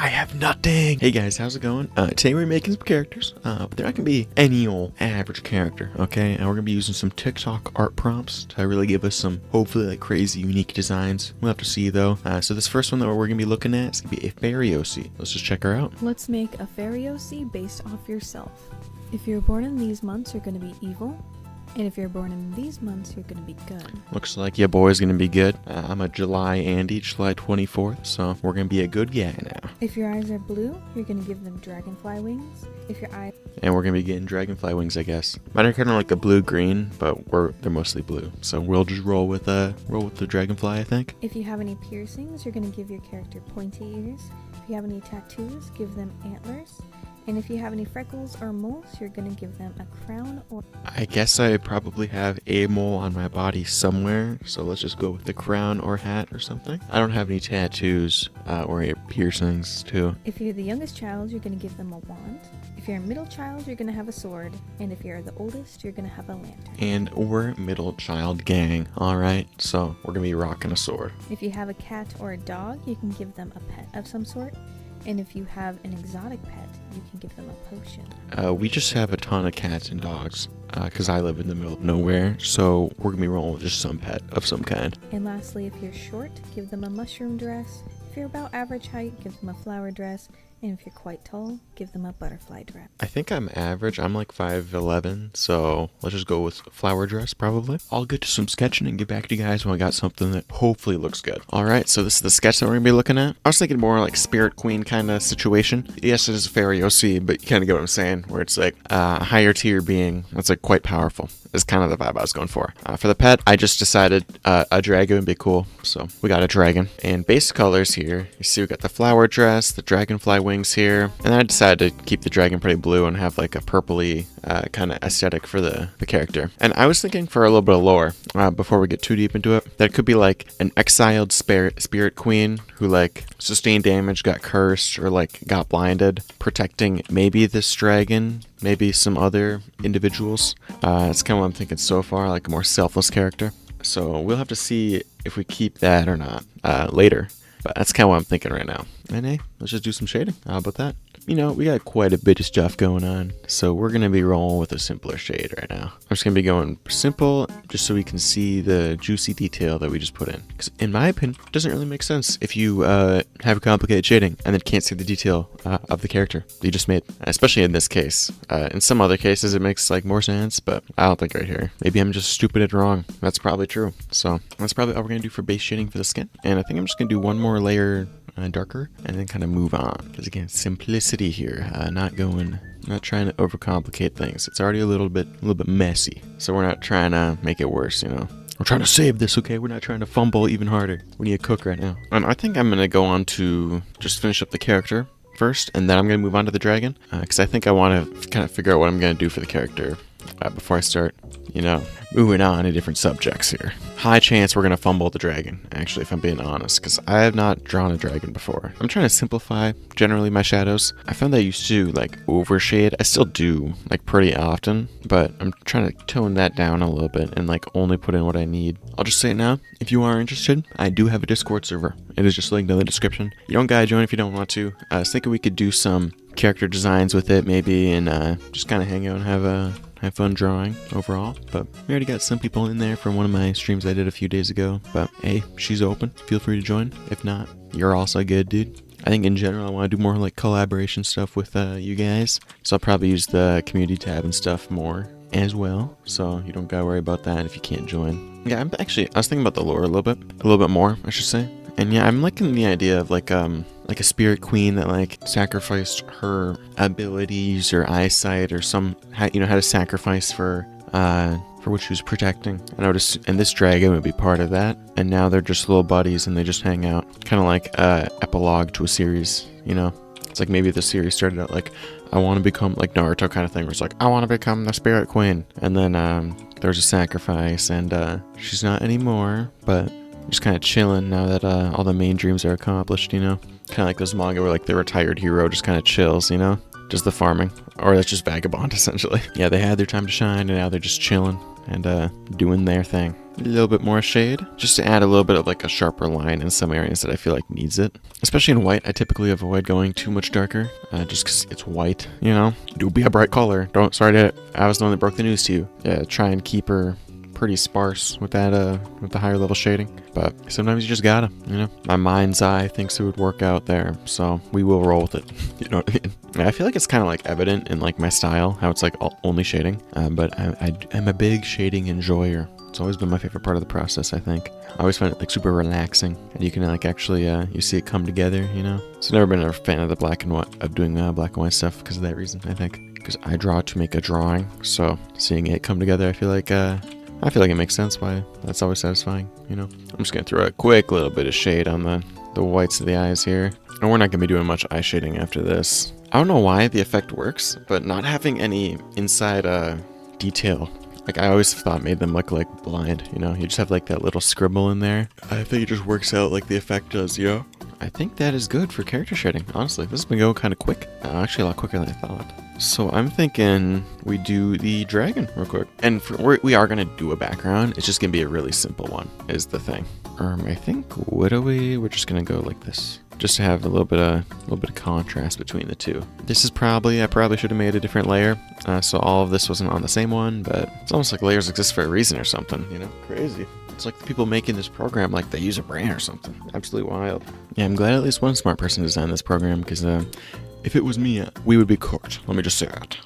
I have nothing. Hey guys, how's it going? Today we're making some characters, but they're not gonna be any old average character, okay? And we're gonna be using some TikTok art prompts to really give us some, hopefully, like crazy, unique designs. We'll have to see though. So this first one that we're gonna be looking at is gonna be a fairy OC. Let's just check her out. Let's make a fairy OC based off yourself. If you're born in these months, you're gonna be evil. And if you're born in these months, you're gonna be good. Looks like your boy's gonna be good. I'm a July Andy, July 24th, so we're gonna be a good guy now. If your eyes are blue, you're gonna give them dragonfly wings. If your eyes... And we're gonna be getting dragonfly wings, I guess. Mine are kind of like a blue-green, but they're mostly blue. So we'll just roll with the dragonfly, I think. If you have any piercings, you're gonna give your character pointy ears. If you have any tattoos, give them antlers. And if you have any freckles or moles, you're gonna give them a crown or... I guess I probably have a mole on my body somewhere, so let's just go with the crown or hat or something. I don't have any tattoos or piercings, too. If you're the youngest child, you're gonna give them a wand. If you're a middle child, you're gonna have a sword. And if you're the oldest, you're gonna have a lantern. And we're middle child gang, alright? So we're gonna be rocking a sword. If you have a cat or a dog, you can give them a pet of some sort. And if you have an exotic pet, you can give them a potion. We just have a ton of cats and dogs, because I live in the middle of nowhere, so we're going to be rolling with just some pet of some kind. And lastly, if you're short, give them a mushroom dress. If you're about average height, give them a flower dress. And if you're quite tall, give them a butterfly dress. I think I'm average. I'm like 5'11", so let's just go with flower dress, probably. I'll get to some sketching and get back to you guys when I got something that hopefully looks good. Alright, so this is the sketch that we're going to be looking at. I was thinking more like Spirit Queen kind of situation. Yes, it is a fairy OC, but you kind of get what I'm saying, where it's like a higher tier being that's like quite powerful. Is kind of the vibe I was going for. For the pet, I just decided a dragon would be cool, so we got a dragon. And base colors here, you see we got the flower dress, the dragonfly wings here, and then I decided to keep the dragon pretty blue and have like a purpley kind of aesthetic for the character. And I was thinking for a little bit of lore, before we get too deep into it, that it could be like an exiled spirit queen who like sustained damage, got cursed, or like got blinded, protecting maybe this dragon, maybe some other individuals. That's kind of what I'm thinking so far, like a more selfless character. So we'll have to see if we keep that or not later. But that's kind of what I'm thinking right now. And hey, let's just do some shading. How about that? You know, we got quite a bit of stuff going on, so we're going to be rolling with a simpler shade right now. I'm just going to be going simple, just so we can see the juicy detail that we just put in. Because in my opinion, it doesn't really make sense if you have complicated shading and then can't see the detail of the character that you just made, especially in this case. In some other cases, it makes like more sense, but I don't think right here. Maybe I'm just stupid and wrong. That's probably true. So that's probably all we're going to do for base shading for the skin. And I think I'm just going to do one more layer darker and then kind of move on, because again, simplicity here, not trying to overcomplicate things. It's already a little bit messy, so we're not trying to make it worse, you know. We're trying to save this, okay? We're not trying to fumble even harder. We need to cook right now. And I think I'm gonna go on to just finish up the character first, and then I'm gonna move on to the dragon, because I think I want to kind of figure out what I'm gonna do for the character before I start, you know, moving on to different subjects here. High chance we're going to fumble the dragon, actually, if I'm being honest, because I have not drawn a dragon before. I'm trying to simplify, generally, my shadows. I found that I used to, like, overshade. I still do, like, pretty often, but I'm trying to tone that down a little bit and, like, only put in what I need. I'll just say it now. If you are interested, I do have a Discord server. It is just linked in the description. You don't gotta join if you don't want to. I was thinking we could do some character designs with it, maybe, and just kind of hang out and have fun drawing overall. But we already got some people in there from one of my streams I did a few days ago. But hey, she's open. Feel free to join. If not, you're also good, dude. I think in general I want to do more like collaboration stuff with you guys. So I'll probably use the community tab and stuff more as well. So you don't gotta worry about that if you can't join. Yeah, I was thinking about the lore a little bit more, I should say. And yeah, I'm liking the idea of like a spirit queen that like sacrificed her abilities or eyesight or had to sacrifice for what she was protecting. And this dragon would be part of that. And now they're just little buddies and they just hang out, kind of like epilogue to a series. You know, it's like maybe the series started out like I want to become like Naruto kind of thing, where it's like I want to become the spirit queen, and then there's a sacrifice and she's not anymore, but just kind of chilling now that all the main dreams are accomplished, you know? Kind of like those manga where like the retired hero just kind of chills, you know? Does the farming. Or that's just vagabond, essentially. Yeah, they had their time to shine and now they're just chilling and doing their thing. a little bit more shade, just to add a little bit of like a sharper line in some areas that I feel like needs it. Especially in white, I typically avoid going too much darker, just because it's white, you know? Do be a bright color. I was the one that broke the news to you. Yeah, try and keep her pretty sparse with that with the higher level shading, but sometimes you just gotta, you know. My mind's eye thinks it would work out there, so we will roll with it. You know what I mean? I feel like it's kind of like evident in like my style how it's like only shading, but I'm a big shading enjoyer. It's always been my favorite part of the process, I think. I always find it like super relaxing, and you can like actually you see it come together, you know. So I've never been a fan of the black and white, of doing black and white stuff because of that reason, I think. Because I draw to make a drawing, so seeing it come together, I feel like it makes sense why that's always satisfying, you know. I'm just gonna throw a quick little bit of shade on the whites of the eyes here. And we're not gonna be doing much eye shading after this. I don't know why the effect works, but not having any inside detail, like I always thought made them look like blind, you know. You just have like that little scribble in there. I think it just works out like the effect does, you know. I think that is good for character shading, honestly. This has been going kind of quick. Actually a lot quicker than I thought. So I'm thinking we do the dragon real quick. And we are going to do a background. It's just going to be a really simple one is the thing. I think, we're just going to go like this. Just to have a little bit of contrast between the two. This is I probably should have made a different layer. So all of this wasn't on the same one, but it's almost like layers exist for a reason or something, you know? Crazy. It's like the people making this program, like they use a brain or something. Absolutely wild. Yeah, I'm glad at least one smart person designed this program, because if it was me, we would be cooked. Let me just say that.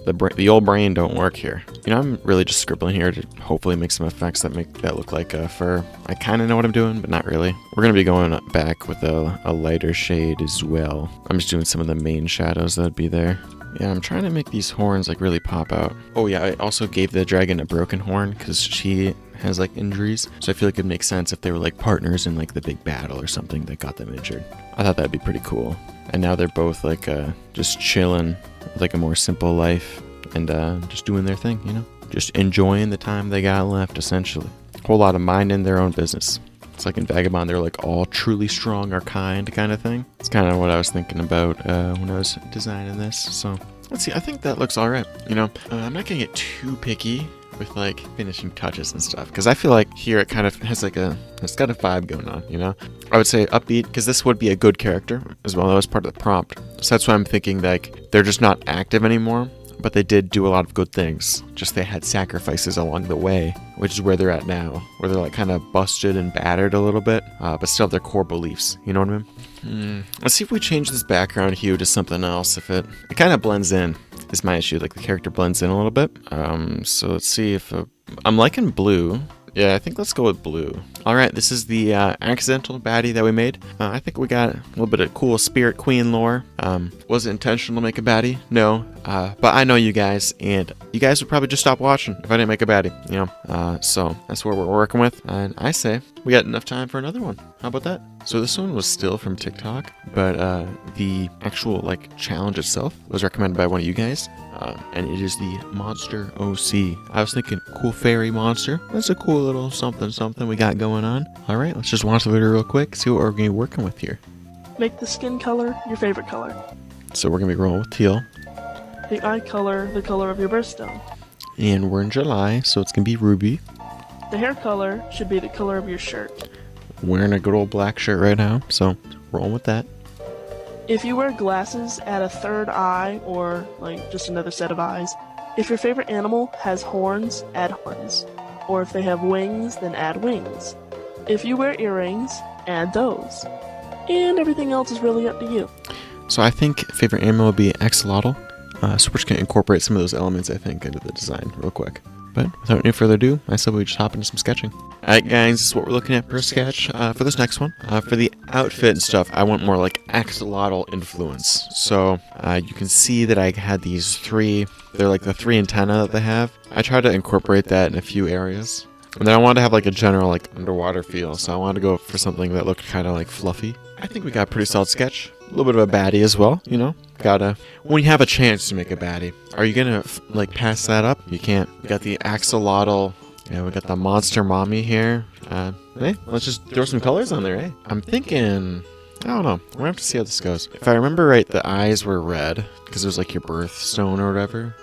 The old brain don't work here. You know, I'm really just scribbling here to hopefully make some effects that make that look like fur. I kind of know what I'm doing, but not really. We're going to be going back with a lighter shade as well. I'm just doing some of the main shadows that would be there. Yeah, I'm trying to make these horns like really pop out. Oh yeah, I also gave the dragon a broken horn because she has like injuries. So I feel like it'd make sense if they were like partners in like the big battle or something that got them injured. I thought that'd be pretty cool. And now they're both like just chilling with like a more simple life and just doing their thing, you know? Just enjoying the time they got left, essentially. Whole lot of minding their own business. It's like in Vagabond, they're like all truly strong or kind of thing. It's kind of what I was thinking about when I was designing this. So let's see, I think that looks all right. You know, I'm not gonna get too picky with like finishing touches and stuff, because I feel like here it kind of has like it's got a vibe going on, you know. I would say upbeat, because this would be a good character as well. That was part of the prompt, so that's why I'm thinking like they're just not active anymore, but they did do a lot of good things, just they had sacrifices along the way, which is where they're at now, where they're like kind of busted and battered a little bit, but still have their core beliefs, you know what I mean? Let's see if we change this background hue to something else. If it kind of blends in is my issue, like the character blends in a little bit. So let's see if I'm liking blue. Yeah, I think let's go with blue. Alright, this is the accidental baddie that we made. I think we got a little bit of cool Spirit Queen lore. Was it intentional to make a baddie? No. But I know you guys, and you guys would probably just stop watching if I didn't make a baddie, you know? So that's what we're working with. And I say we got enough time for another one. How about that? So this one was still from TikTok, but the actual like challenge itself was recommended by one of you guys. And it is the Monster OC. I was thinking cool fairy monster. That's a cool little something we got going on. Alright, let's just watch the video real quick, see what we're going to be working with here. Make the skin color your favorite color. So we're going to be rolling with teal. The eye color the color of your birthstone. And we're in July, so it's going to be ruby. The hair color should be the color of your shirt. Wearing a good old black shirt right now, so rolling with that. If you wear glasses, add a third eye or like just another set of eyes. If your favorite animal has horns, add horns. Or if they have wings, then add wings. If you wear earrings, add those. And everything else is really up to you. So I think favorite animal would be axolotl. So we're just going to incorporate some of those elements, I think, into the design real quick. But without any further ado, I said we just hop into some sketching. Alright guys, this is what we're looking at per sketch for this next one. For the outfit and stuff, I want more like axolotl influence. So you can see that I had these they're like the three antennae that they have. I tried to incorporate that in a few areas. And then I wanted to have like a general like underwater feel, so I wanted to go for something that looked kind of like fluffy. I think we got a pretty solid sketch. A little bit of a baddie as well, you know. When you have a chance to make a baddie, are you gonna like pass that up? You can't. We got the axolotl. Yeah, we got the monster mommy here. Hey, let's just throw some colors on there, eh? I'm thinking, I don't know. We're gonna have to see how this goes. If I remember right, the eyes were red because it was like your birthstone or whatever.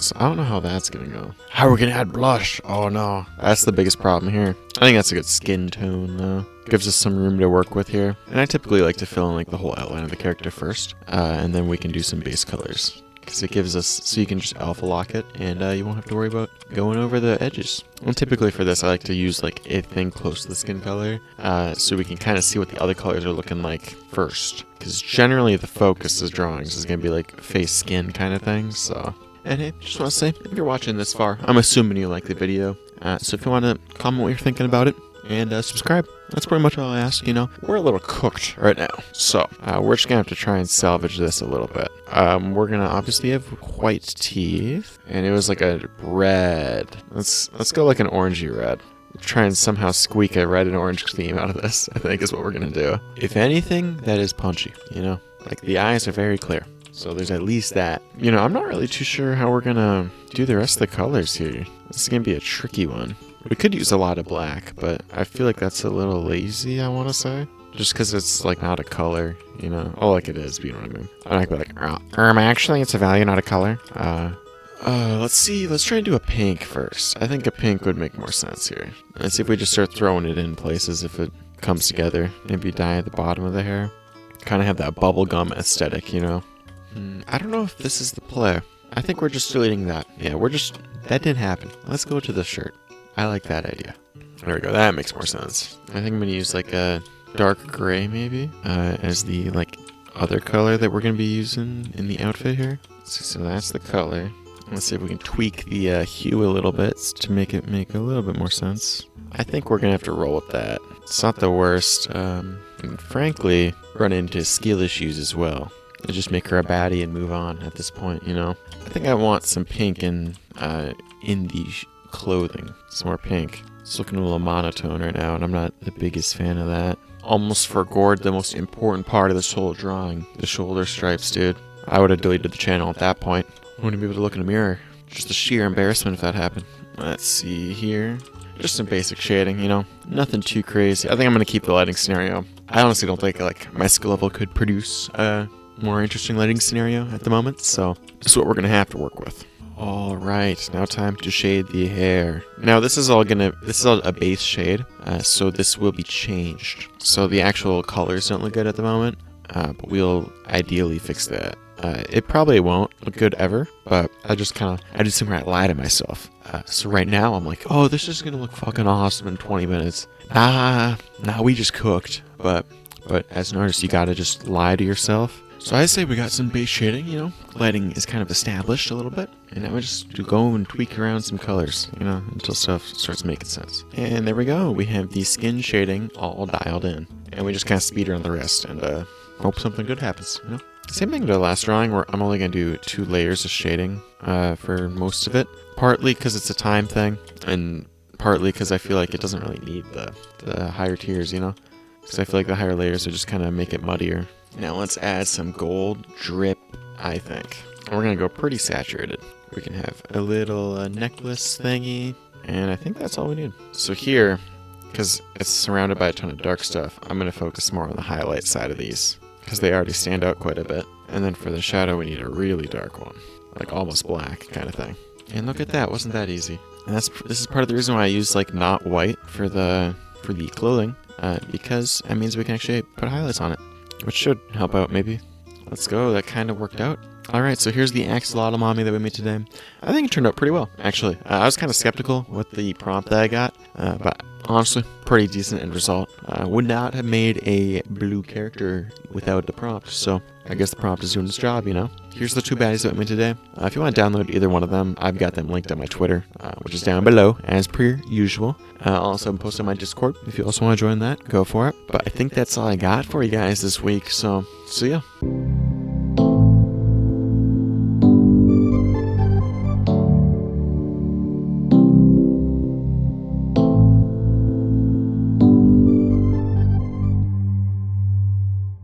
So I don't know how that's gonna go. How are we gonna add blush? Oh no, that's the biggest problem here. I think that's a good skin tone though. Gives us some room to work with here. And I typically like to fill in like the whole outline of the character first, and then we can do some base colors. Because it gives us, so you can just alpha lock it, and you won't have to worry about going over the edges. And typically for this, I like to use like a thing close to the skin color, so we can kind of see what the other colors are looking like first. Because generally the focus of drawings is going to be like face skin kind of thing, so. And hey, just want to say, if you're watching this far, I'm assuming you like the video, so if you want to comment what you're thinking about it, and subscribe. That's pretty much all I ask, you know. We're a little cooked right now, so we're just gonna have to try and salvage this a little bit. We're gonna obviously have white teeth, and it was like a red. Let's go like an orangey red. Try and somehow squeak a red and orange theme out of this, I think is what we're gonna do. If anything, that is punchy, you know. Like the eyes are very clear, so there's at least that. You know, I'm not really too sure how we're gonna do the rest of the colors here. This is gonna be a tricky one. We could use a lot of black, but I feel like that's a little lazy, I want to say. Just because it's, like, not a color, you know? Oh, like it is, but you know what I mean? I like, actually, it's a value, not a color. Let's see. Let's try and do a pink first. I think a pink would make more sense here. Let's see if we just start throwing it in places if it comes together. Maybe dye at the bottom of the hair. Kind of have that bubblegum aesthetic, you know? I don't know if this is the play. I think we're just deleting that. Yeah, that didn't happen. Let's go to the shirt. I like that idea. There we go. That makes more sense. I think I'm going to use like a dark gray maybe as the like other color that we're going to be using in the outfit here. So that's the color. Let's see if we can tweak the hue a little bit to make it make a little bit more sense. I think we're going to have to roll with that. It's not the worst. And frankly, run into skill issues as well. I just make her a baddie and move on at this point, you know. I think I want some pink in the clothing. Some more pink. It's looking a little monotone right now, and I'm not the biggest fan of that. Almost forgot the most important part of this whole drawing. The shoulder stripes, dude. I would have deleted the channel at that point. I wouldn't be able to look in the mirror. Just a sheer embarrassment if that happened. Let's see here. Just some basic shading, you know. Nothing too crazy. I think I'm going to keep the lighting scenario. I honestly don't think like my skill level could produce a more interesting lighting scenario at the moment, so this is what we're going to have to work with. Alright, now time to shade the hair. Now this is all a base shade, so this will be changed. So the actual colors don't look good at the moment, but we'll ideally fix that. It probably won't look good ever, but I did something right, lie to myself. So right now I'm like, oh, this is gonna look fucking awesome in 20 minutes. Nah, we just cooked. But as an artist, you gotta just lie to yourself. So I say we got some base shading, you know, lighting is kind of established a little bit, and now we just go and tweak around some colors, you know, until stuff starts making sense. And there we go, we have the skin shading all dialed in, and we just kind of speed around the rest, and hope something good happens, you know. Same thing to the last drawing, where I'm only going to do 2 layers of shading for most of it, partly because it's a time thing, and partly because I feel like it doesn't really need the higher tiers, you know, because I feel like the higher layers would just kind of make it muddier. Now let's add some gold drip, I think. And we're going to go pretty saturated. We can have a little necklace thingy, and I think that's all we need. So here, because it's surrounded by a ton of dark stuff, I'm going to focus more on the highlight side of these, because they already stand out quite a bit. And then for the shadow, we need a really dark one, like almost black kind of thing. And look at that, wasn't that easy? And this is part of the reason why I use like not white for the clothing, because that means we can actually put highlights on it, which should help out maybe. Let's go, that kind of worked out. Alright, so here's the axolotl mommy that we made today. I think it turned out pretty well, actually. I was kind of skeptical with the prompt that I got, but honestly, pretty decent end result. Would not have made a blue character without the prompt, so I guess the prompt is doing its job, you know? Here's the 2 baddies that we made today. If you want to download either one of them, I've got them linked on my Twitter, which is down below, as per usual. I'll also post on my Discord. If you also want to join that, go for it. But I think that's all I got for you guys this week, so see ya.